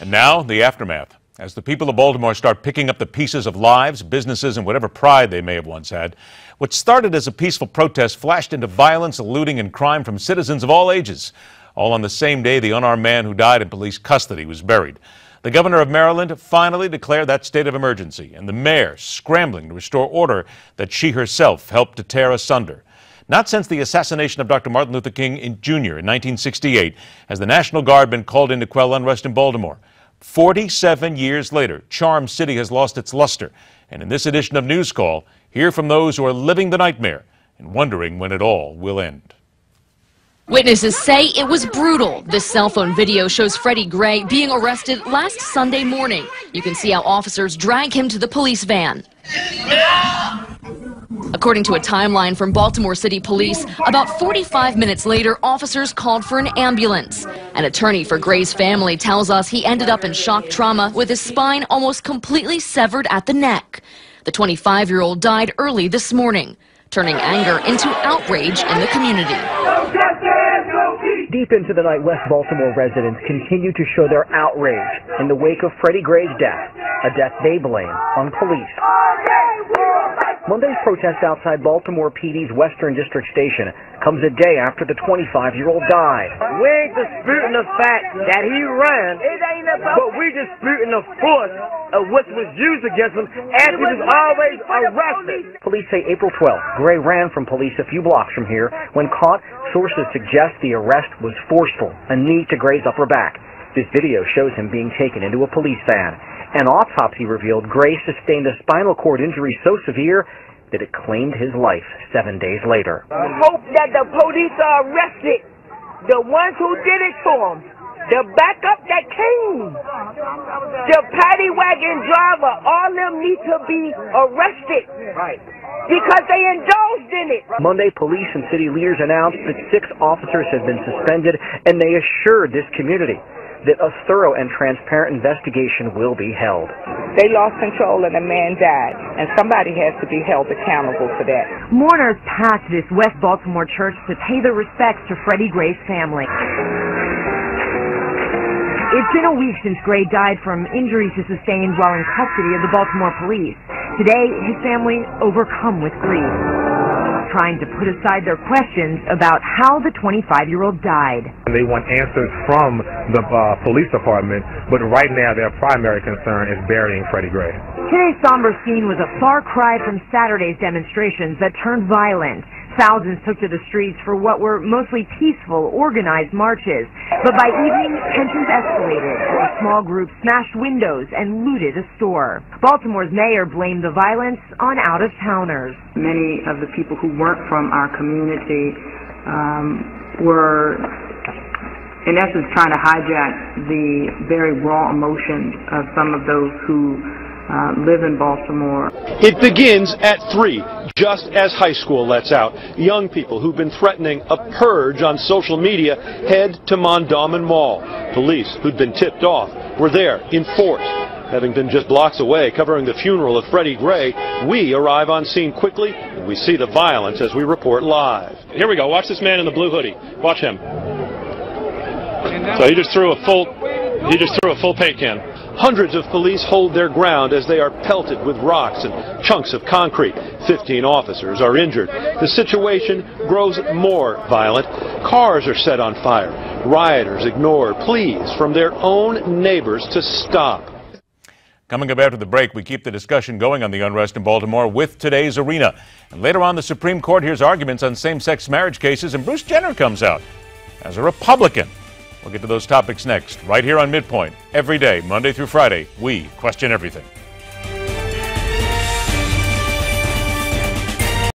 And now, the aftermath. As the people of Baltimore start picking up the pieces of lives, businesses, and whatever pride they may have once had, what started as a peaceful protest flashed into violence, looting, and crime from citizens of all ages. All on the same day the unarmed man who died in police custody was buried. The governor of Maryland finally declared that state of emergency, and the mayor scrambling to restore order that she herself helped to tear asunder. Not since the assassination of Dr. Martin Luther King Jr. in 1968 has the National Guard been called in to quell unrest in Baltimore. 47 years later, Charm City has lost its luster. And in this edition of NewsCall, hear from those who are living the nightmare and wondering when it all will end. Witnesses say it was brutal. This cell phone video shows Freddie Gray being arrested last Sunday morning. You can see how officers drag him to the police van. According to a timeline from Baltimore City Police, about 45 minutes later, officers called for an ambulance. An attorney for Gray's family tells us he ended up in shock trauma with his spine almost completely severed at the neck. The 25-year-old died early this morning, turning anger into outrage in the community. Deep into the night, West Baltimore residents continue to show their outrage in the wake of Freddie Gray's death, a death they blame on police. Monday's protest outside Baltimore PD's Western District Station comes a day after the 25-year-old died. We ain't disputing the fact that he ran, but we disputing the force of what was used against him as he was always arrested. Police say April 12th, Gray ran from police a few blocks from here. When caught, sources suggest the arrest was forceful, a knee to Gray's upper back. This video shows him being taken into a police van. An autopsy revealed Gray sustained a spinal cord injury so severe that it claimed his life 7 days later. I hope that the police are arrested, the ones who did it to him, the backup that came, the paddy wagon driver, all of them need to be arrested. Right. Because they indulged in it. Monday, police and city leaders announced that 6 officers have been suspended, and they assured this community that a thorough and transparent investigation will be held. They lost control and a man died, and somebody has to be held accountable for that. Mourners packed this West Baltimore church to pay their respects to Freddie Gray's family. It's been a week since Gray died from injuries he sustained while in custody of the Baltimore police. Today, his family overcome with grief, trying to put aside their questions about how the 25-year-old died. They want answers from the police department, but right now their primary concern is burying Freddie Gray. Today's somber scene was a far cry from Saturday's demonstrations that turned violent. Thousands took to the streets for what were mostly peaceful, organized marches. But by evening, tensions escalated as a small group smashed windows and looted a store. Baltimore's mayor blamed the violence on out-of-towners. Many of the people who weren't from our community were, in essence, trying to hijack the very raw emotions of some of those who live in Baltimore. It begins at 3, just as high school lets out. Young people who've been threatening a purge on social media head to Mondawmin Mall. Police who'd been tipped off were there in force. Having been just blocks away covering the funeral of Freddie Gray, we arrive on scene quickly and we see the violence as we report live. Here we go. Watch this man in the blue hoodie. Watch him. So he just threw a full paint can. Hundreds of police hold their ground as they are pelted with rocks and chunks of concrete. 15 officers are injured. The situation grows more violent. Cars are set on fire. Rioters ignored pleas from their own neighbors to stop. Coming up after the break, we keep the discussion going on the unrest in Baltimore with today's arena. And later on, the Supreme Court hears arguments on same-sex marriage cases, and Bruce Jenner comes out as a Republican. We'll get to those topics next, right here on MidPoint. Every day, Monday through Friday, we question everything.